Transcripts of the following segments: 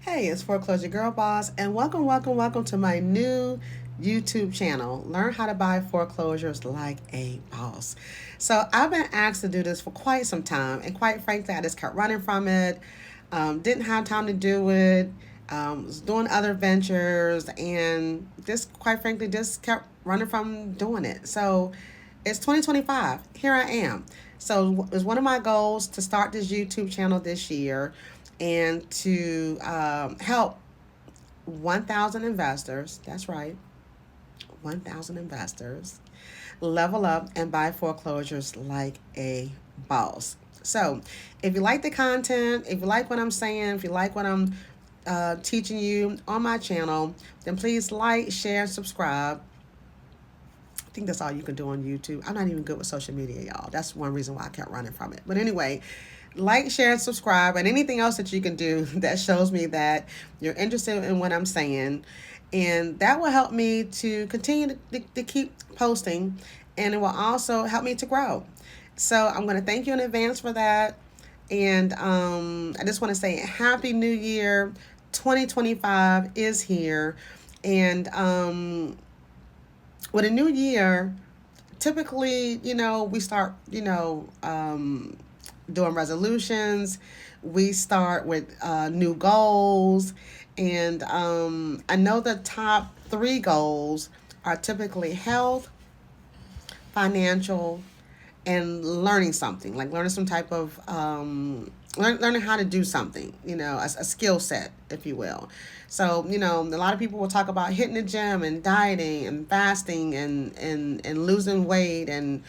Hey, it's Foreclosure Girl Boss, and welcome to my new YouTube channel. Learn how to buy foreclosures like a boss. So, I've been asked to do this for quite some time, and quite frankly, I just kept running from it. Didn't have time to do it. Was doing other ventures, and just quite frankly, just kept running from doing it. So, it's 2025. Here I am. So, it's one of my goals to start this YouTube channel this year and to help 1,000 investors, that's right, 1,000 investors, level up and buy foreclosures like a boss. So, if you like the content, if you like what I'm saying, if you like what I'm teaching you on my channel, then please like, share, subscribe. I think that's all you can do on YouTube. I'm not even good with social media, y'all. That's one reason why I kept running from it. But anyway, like, share, and subscribe, and anything else that you can do that shows me that you're interested in what I'm saying. And that will help me to continue to keep posting, and it will also help me to grow. So I'm going to thank you in advance for that. And I just want to say Happy New Year. 2025 is here. And with a new year, typically, we start, doing resolutions. We start with new goals. And I know the top three goals are typically health, financial, and learning something, like learning some type of learning how to do something, a skill set, if you will. So, a lot of people will talk about hitting the gym and dieting and fasting and losing weight and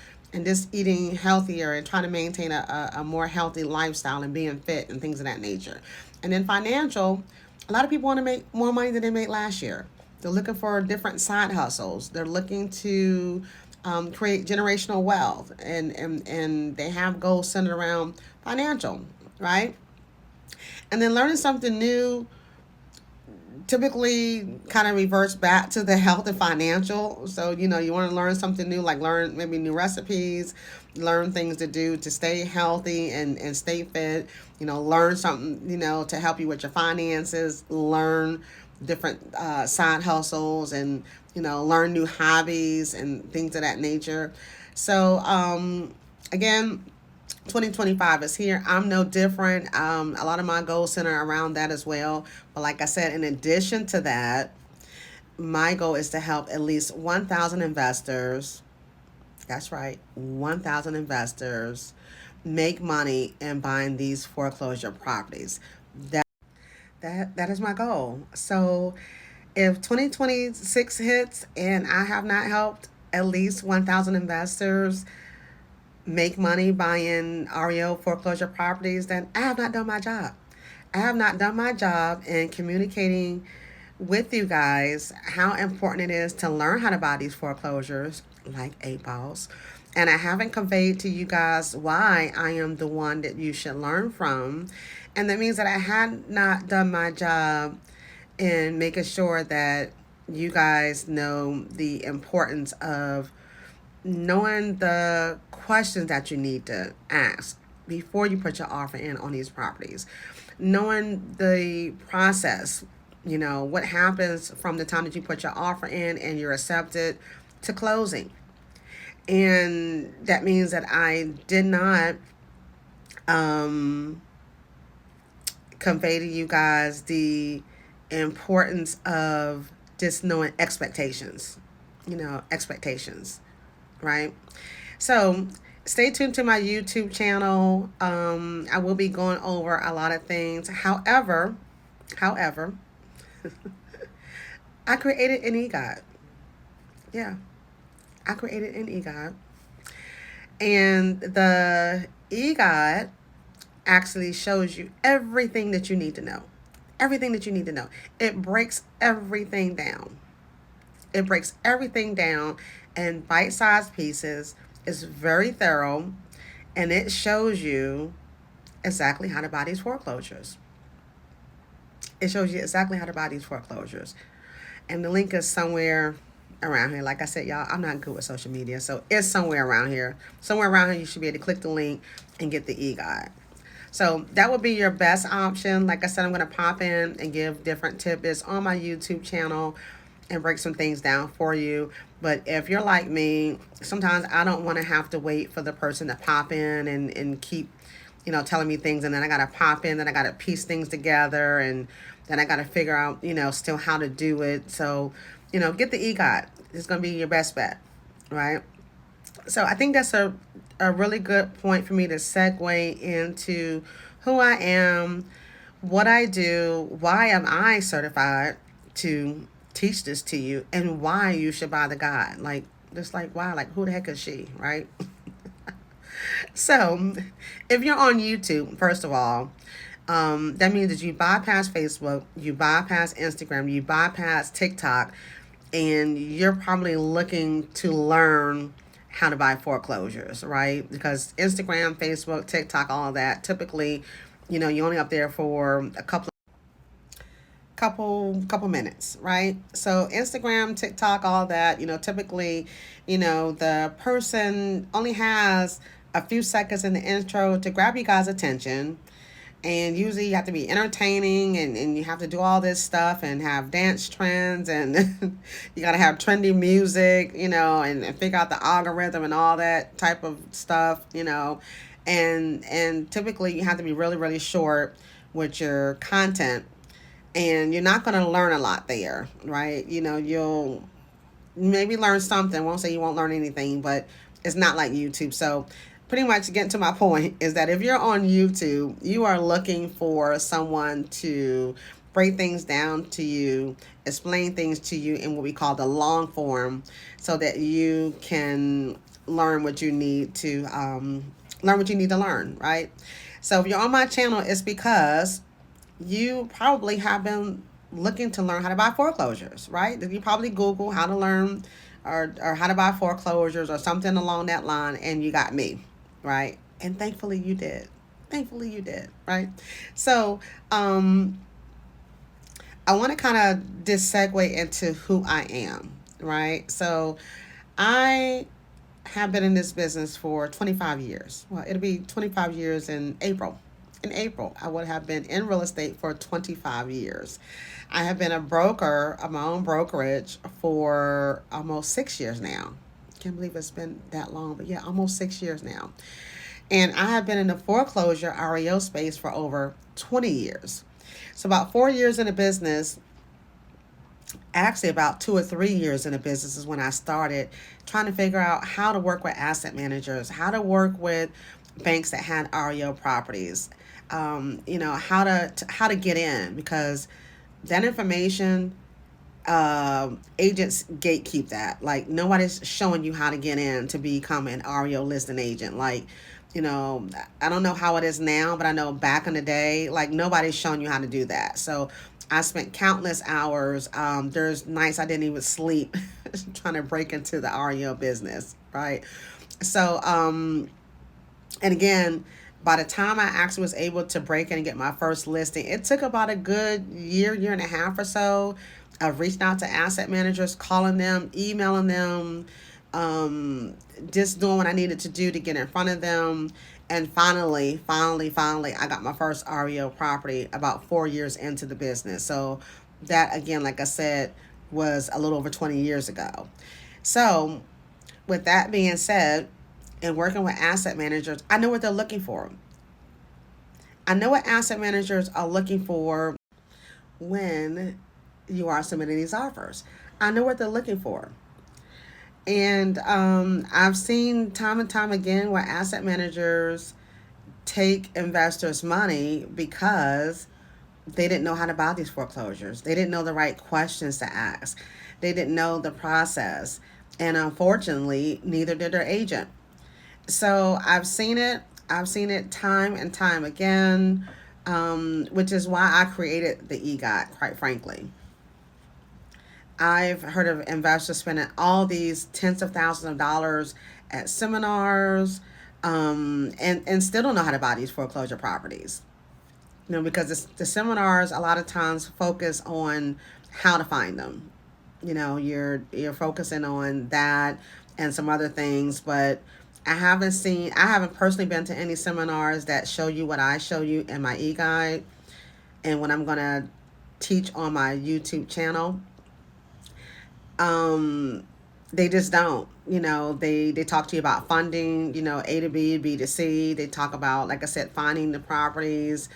just eating healthier and trying to maintain a more healthy lifestyle and being fit and things of that nature. And then financial, a lot of people want to make more money than they made last year. They're looking for different side hustles. They're looking to create generational wealth, and they have goals centered around financial, right? And then learning something new typically kind of reverts back to the health and financial. So, you want to learn something new, like learn maybe new recipes, learn things to do to stay healthy and stay fit, learn something, to help you with your finances, learn different side hustles and, learn new hobbies and things of that nature. So, again, 2025 is here. I'm no different. A lot of my goals center around that as well. But like I said, in addition to that, my goal is to help at least 1,000 investors. That's right, 1,000 investors make money in buying these foreclosure properties. That is my goal. So if 2026 hits and I have not helped at least 1,000 investors make money buying REO foreclosure properties, then I have not done my job. I have not done my job in communicating with you guys how important it is to learn how to buy these foreclosures like a boss. And I haven't conveyed to you guys why I am the one that you should learn from. And that means that I had not done my job in making sure that you guys know the importance of knowing the questions that you need to ask before you put your offer in on these properties, knowing the process, what happens from the time that you put your offer in and you're accepted to closing. And that means that I did not convey to you guys the importance of just knowing expectations, expectations, right? So stay tuned to my YouTube channel. I will be going over a lot of things. However, I created an e-guide. Yeah, I created an e-guide. And the e-guide actually shows you everything that you need to know. Everything that you need to know. It breaks everything down. It breaks everything down in bite-sized pieces. It's very thorough, and it shows you exactly how to buy these foreclosures. It shows you exactly how to buy these foreclosures. And the link is somewhere around here. Like I said, y'all, I'm not good with social media, so it's somewhere around here. Somewhere around here, you should be able to click the link and get the e-guide. So that would be your best option. Like I said, I'm going to pop in and give different tidbits on my YouTube channel and break some things down for you. But if you're like me, sometimes I don't want to have to wait for the person to pop in and keep, telling me things. And then I got to pop in, then I got to piece things together. And then I got to figure out, still how to do it. So, get the EGOT. It's going to be your best bet, right? So I think that's a really good point for me to segue into who I am, what I do, why am I certified to teach this to you, and why you should buy the guide. Like, just like, why? Like, who the heck is she, right? So, if you're on YouTube, first of all, that means that you bypass Facebook, you bypass Instagram, you bypass TikTok, and you're probably looking to learn how to buy foreclosures, right? Because Instagram, Facebook, TikTok, all of that, typically, you're only up there for a couple minutes, right? So Instagram, TikTok, all that, typically, the person only has a few seconds in the intro to grab you guys' attention. And usually you have to be entertaining and you have to do all this stuff and have dance trends and you got to have trendy music, and figure out the algorithm and all that type of stuff, and typically you have to be really, really short with your content, and you're not going to learn a lot there, right? You'll maybe learn something. Won't say you won't learn anything, but it's not like YouTube. So pretty much getting to my point is that if you're on YouTube, you are looking for someone to break things down to you, explain things to you in what we call the long form, so that you can learn what you need to learn, right? So if you're on my channel, it's because you probably have been looking to learn how to buy foreclosures, right? You probably Google how to learn or how to buy foreclosures or something along that line, and you got me, right? And thankfully you did. Thankfully you did, right? So I want to kind of just segue into who I am, right? So I have been in this business for 25 years. Well, it'll be 25 years in April. In April, I would have been in real estate for 25 years. I have been a broker of my own brokerage for almost 6 years now. Can't believe it's been that long, but yeah, almost 6 years now. And I have been in the foreclosure REO space for over 20 years. So about 4 years in the business, actually about 2 or 3 years in the business is when I started trying to figure out how to work with asset managers, how to work with banks that had REO properties, how to get in, because that information, agents gatekeep that. Like, nobody's showing you how to get in to become an REO listing agent. Like, I don't know how it is now, but I know back in the day, like, nobody's showing you how to do that. So I spent countless hours. There's nights I didn't even sleep trying to break into the REO business, right? So, and again, by the time I actually was able to break in and get my first listing, it took about a good year and a half or so of reaching out to asset managers, calling them, emailing them, just doing what I needed to do to get in front of them. And finally, I got my first REO property about 4 years into the business. So that, again, like I said, was a little over 20 years ago. So with that being said, and working with asset managers, I know what they're looking for. I know what asset managers are looking for when you are submitting these offers. I know what they're looking for. And I've seen time and time again where asset managers take investors' money because they didn't know how to buy these foreclosures. They didn't know the right questions to ask. They didn't know the process. And unfortunately, neither did their agent. So I've seen it. I've seen it time and time again, which is why I created the EGOT, quite frankly. I've heard of investors spending all these tens of thousands of dollars at seminars, and still don't know how to buy these foreclosure properties. Because the seminars a lot of times focus on how to find them. You're focusing on that and some other things, but I haven't personally been to any seminars that show you what I show you in my e-guide and what I'm going to teach on my YouTube channel. Um, they just don't, they talk to you about funding, A to B, B to C. They talk about, like I said, finding the properties.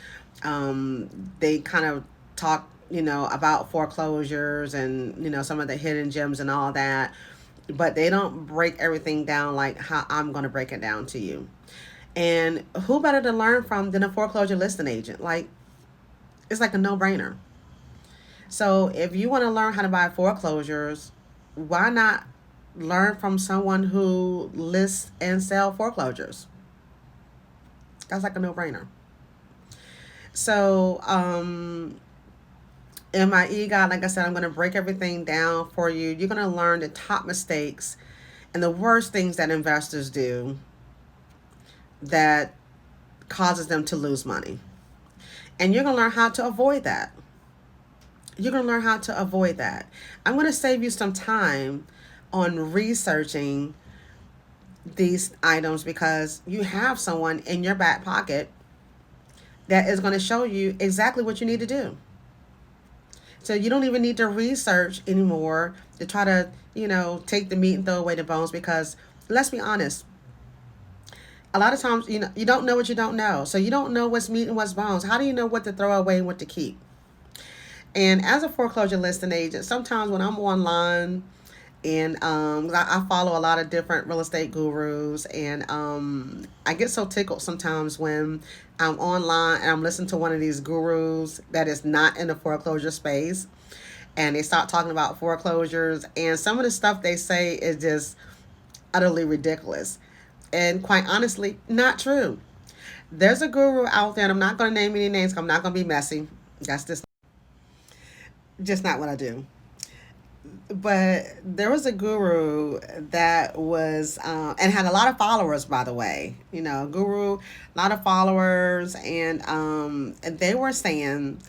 They kind of talk, about foreclosures and, some of the hidden gems and all that, but they don't break everything down like how I'm going to break it down to you. And who better to learn from than a foreclosure listing agent? Like, it's like a no-brainer. So if you want to learn how to buy foreclosures, why not learn from someone who lists and sell foreclosures? That's like a no-brainer. So in my e-guide, like I said, I'm going to break everything down for you. You're going to learn the top mistakes and the worst things that investors do that causes them to lose money. And you're going to learn how to avoid that. You're going to learn how to avoid that. I'm going to save you some time on researching these items because you have someone in your back pocket that is going to show you exactly what you need to do. So you don't even need to research anymore to try to, take the meat and throw away the bones, because let's be honest, a lot of times, you don't know what you don't know. So you don't know what's meat and what's bones. How do you know what to throw away and what to keep? And as a foreclosure listing agent, sometimes when I'm online and I follow a lot of different real estate gurus, and I get so tickled sometimes when I'm online and I'm listening to one of these gurus that is not in the foreclosure space, and they start talking about foreclosures, and some of the stuff they say is just utterly ridiculous and quite honestly not true. There's a guru out there, and I'm not going to name any names because I'm not going to be messy. That's just not what I do. But there was a guru that was and had a lot of followers, by the way. Guru, a lot of followers, and they were saying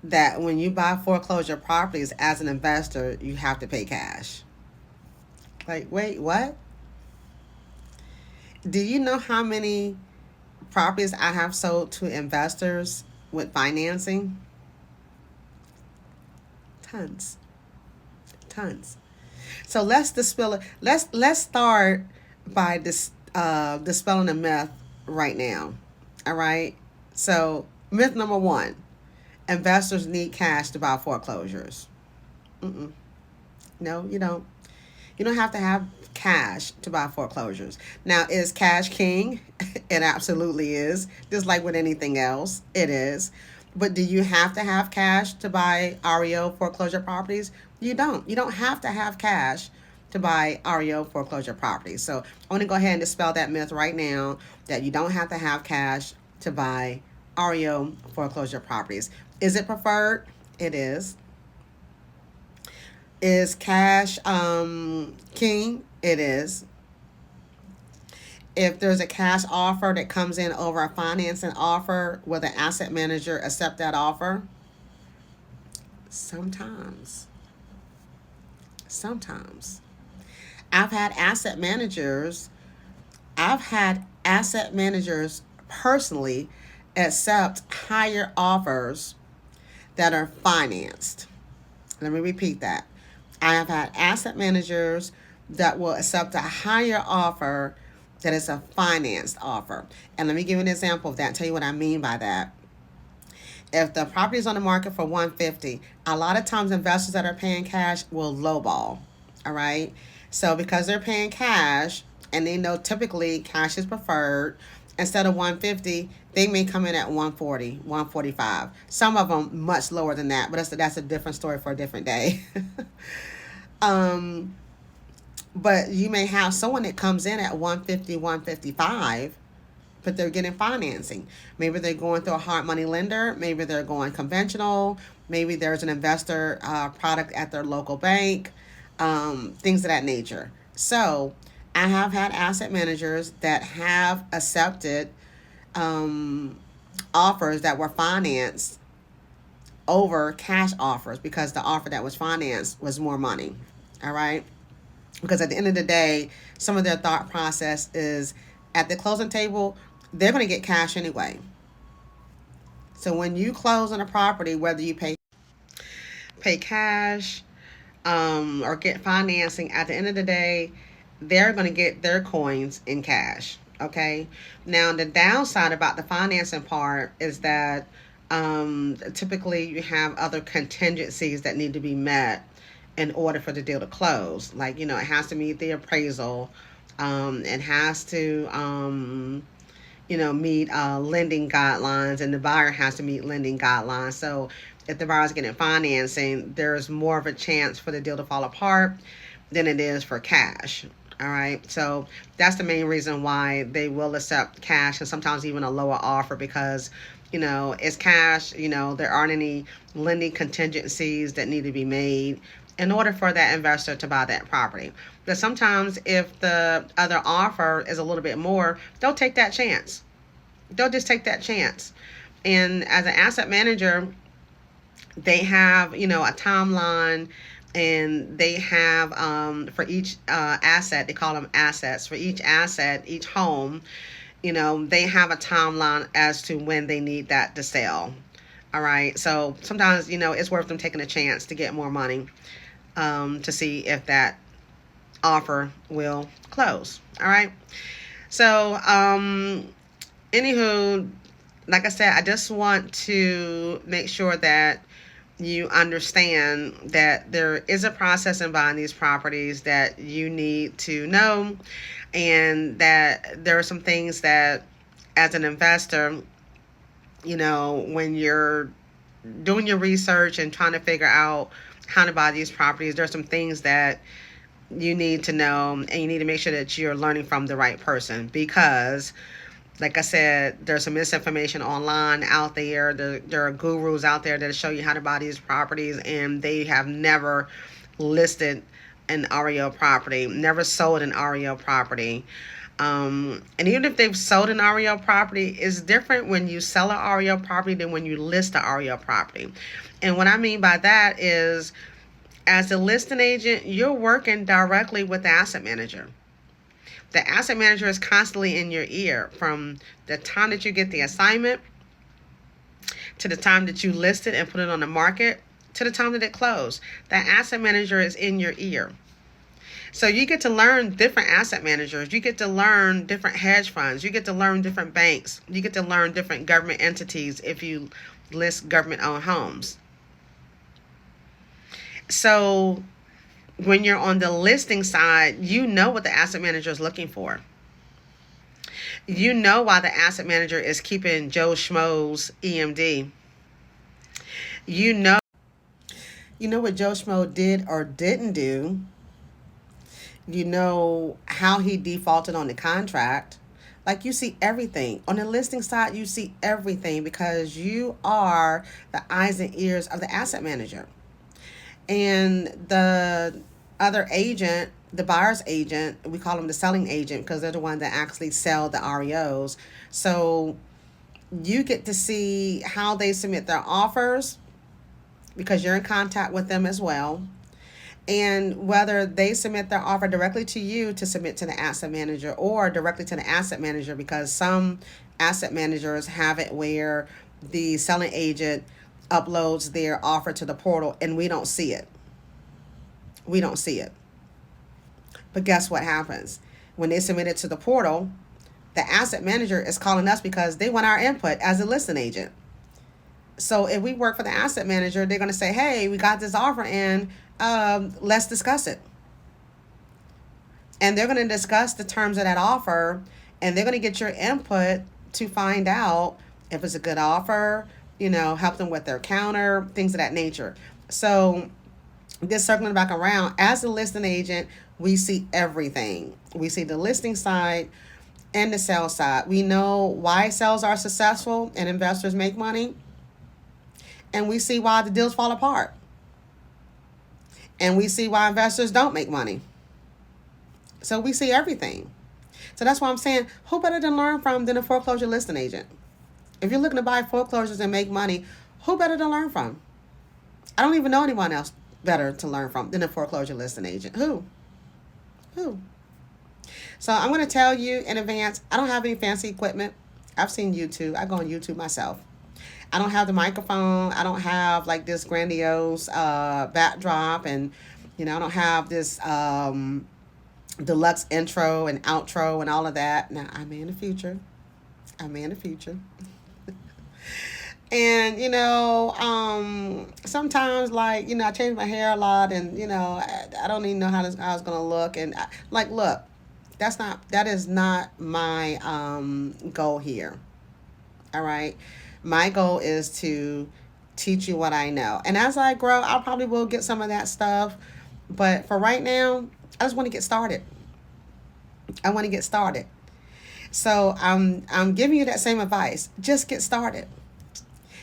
that when you buy foreclosure properties as an investor, you have to pay cash. Like, wait, what? Do you know how many properties I have sold to investors with financing? Tons. Tons. So let's dispel it. Let's start by dispelling a myth right now. All right. So myth number one: investors need cash to buy foreclosures. Mm-mm. No, you don't. You don't have to have cash to buy foreclosures. Now, is cash king? It absolutely is. Just like with anything else, it is. But do you have to have cash to buy REO foreclosure properties? You don't. You don't have to have cash to buy REO foreclosure properties. So I want to go ahead and dispel that myth right now that you don't have to have cash to buy REO foreclosure properties. Is it preferred? It is. Is cash king? It is. If there's a cash offer that comes in over a financing offer, will the asset manager accept that offer? Sometimes. Sometimes. I've had asset managers, I've had asset managers personally accept higher offers that are financed. Let me repeat that. I have had asset managers that will accept a higher offer that is a financed offer. And let me give you an example of that and tell you what I mean by that. If the property is on the market for $150, a lot of times investors that are paying cash will lowball. All right. So because they're paying cash and they know typically cash is preferred, instead of $150, they may come in at $140, $145. Some of them much lower than that, but that's a different story for a different day. But you may have someone that comes in at $150, $155, but they're getting financing. Maybe they're going through a hard money lender. Maybe they're going conventional. Maybe there's an investor product at their local bank, things of that nature. So I have had asset managers that have accepted offers that were financed over cash offers because the offer that was financed was more money. All right. Because at the end of the day, some of their thought process is at the closing table, they're going to get cash anyway. So when you close on a property, whether you pay cash, or get financing, at the end of the day, they're going to get their coins in cash. Okay. Now, the downside about the financing part is that typically you have other contingencies that need to be met in order for the deal to close. Like, it has to meet the appraisal. It has to, meet lending guidelines, and the buyer has to meet lending guidelines. So if the buyer's getting financing, there's more of a chance for the deal to fall apart than it is for cash. All right. So that's the main reason why they will accept cash, and sometimes even a lower offer, because, it's cash. There aren't any lending contingencies that need to be made in order for that investor to buy that property. But sometimes if the other offer is a little bit more, they'll take that chance. They'll just take that chance. And as an asset manager, they have, a timeline, and they have, for each asset, they call them assets. For each asset, each home, they have a timeline as to when they need that to sell. All right. So sometimes, it's worth them taking a chance to get more money, to see if that offer will close. All right. So, anywho, like I said, I just want to make sure that you understand that there is a process in buying these properties that you need to know, and that there are some things that, as an investor, when you're doing your research and trying to figure out how to buy these properties, there's some things that you need to know, and you need to make sure that you're learning from the right person, because like I said, there's some misinformation online out there. There are gurus out there that show you how to buy these properties, and they have never listed an REO property, never sold an REO property. And even if they've sold an REO property, it's different when you sell an REO property than when you list an REO property. And what I mean by that is, as a listing agent, you're working directly with the asset manager. The asset manager is constantly in your ear from the time that you get the assignment to the time that you list it and put it on the market to the time that it closed. The asset manager is in your ear. So you get to learn different asset managers. You get to learn different hedge funds. You get to learn different banks. You get to learn different government entities if you list government-owned homes. So when you're on the listing side, you know what the asset manager is looking for. You know why the asset manager is keeping Joe Schmo's EMD. You know what Joe Schmo did or didn't do. You know how he defaulted on the contract. Like, you see everything. On the listing side, you see everything, because you are the eyes and ears of the asset manager. And the other agent, the buyer's agent, we call them the selling agent, because they're the one that actually sell the REOs. So you get to see how they submit their offers, because you're in contact with them as well. And whether they submit their offer directly to you to submit to the asset manager, or directly to the asset manager, because some asset managers have it where the selling agent uploads their offer to the portal and we don't see it. We don't see it. But guess what happens? When they submit it to the portal, the asset manager is calling us because they want our input as a listing agent. So if we work for the asset manager, they're going to say, hey, we got this offer in, let's discuss it. And they're going to discuss the terms of that offer, and they're going to get your input to find out if it's a good offer, help them with their counter, things of that nature. So just circling back around, as a listing agent, we see everything. We see the listing side and the sales side. We know why sales are successful and investors make money. And we see why the deals fall apart. And we see why investors don't make money. So we see everything. So that's why I'm saying, who better to learn from than a foreclosure listing agent? If you're looking to buy foreclosures and make money, who better to learn from? I don't even know anyone else better to learn from than a foreclosure listing agent. Who? Whew. So I'm going to tell you in advance, I don't have any fancy equipment. I've seen YouTube. I go on YouTube myself. I don't have the microphone. I don't have like this grandiose backdrop, and I don't have this deluxe intro and outro and all of that. Now I may in the future. I may in the future. And sometimes like I change my hair a lot, and I don't even know how it's gonna look. And like, look, that is not my goal here. All right, my goal is to teach you what I know, and as I grow, I probably will get some of that stuff. But for right now, I just want to get started. I want to get started. So I'm giving you that same advice. Just get started.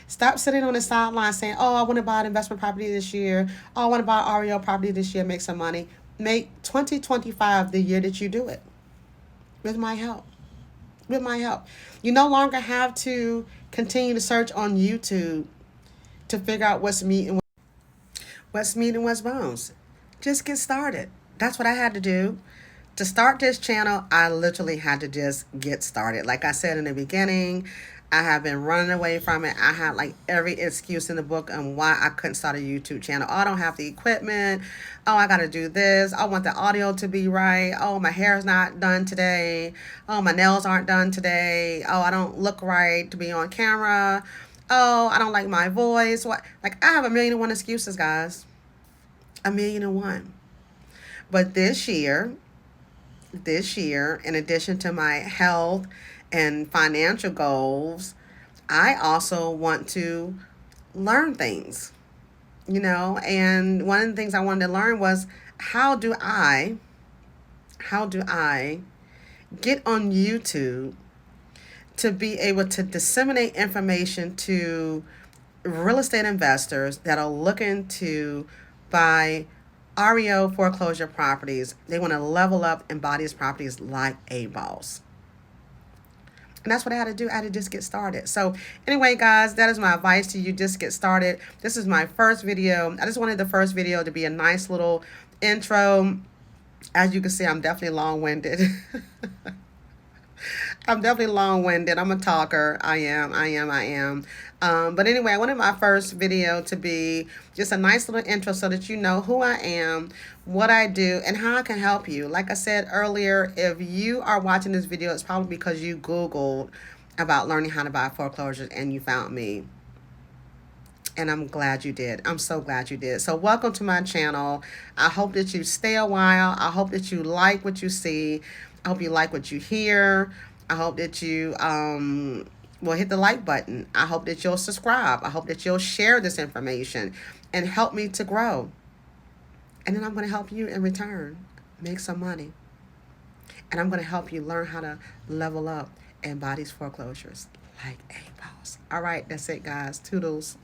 Stop sitting on the sideline saying, "Oh, I want to buy an investment property this year. Oh, I want to buy an REO property this year, make some money." Make 2025 the year that you do it. With my help. With my help. You no longer have to continue to search on YouTube to figure out what's meat and what's bones. Just get started. That's what I had to do. To start this channel, I literally had to just get started. Like I said in the beginning, I have been running away from it. I had like every excuse in the book on why I couldn't start a YouTube channel. Oh, I don't have the equipment. Oh, I got to do this. I want the audio to be right. Oh, my hair is not done today. Oh, my nails aren't done today. Oh, I don't look right to be on camera. Oh, I don't like my voice. What? Like, I have 1,000,001 excuses, guys. 1,000,001. But this year, in addition to my health and financial goals, I also want to learn things, and one of the things I wanted to learn was how do I get on YouTube to be able to disseminate information to real estate investors that are looking to buy REO foreclosure properties. They want to level up and buy these properties like a boss. And that's what I had to do. I had to just get started. So anyway, guys, that is my advice to you. Just get started. This is my first video. I just wanted the first video to be a nice little intro. As you can see, I'm definitely long-winded. I'm definitely long-winded. I'm a talker. I am. But anyway, I wanted my first video to be just a nice little intro so that you know who I am, what I do, and how I can help you. Like I said earlier, if you are watching this video, it's probably because you Googled about learning how to buy foreclosures and you found me. And I'm glad you did. I'm so glad you did. So welcome to my channel. I hope that you stay a while. I hope that you like what you see. I hope you like what you hear. I hope that you will hit the like button. I hope that you'll subscribe. I hope that you'll share this information and help me to grow. And then I'm going to help you in return make some money. And I'm going to help you learn how to level up and buy these foreclosures like a boss. All right, that's it, guys. Toodles.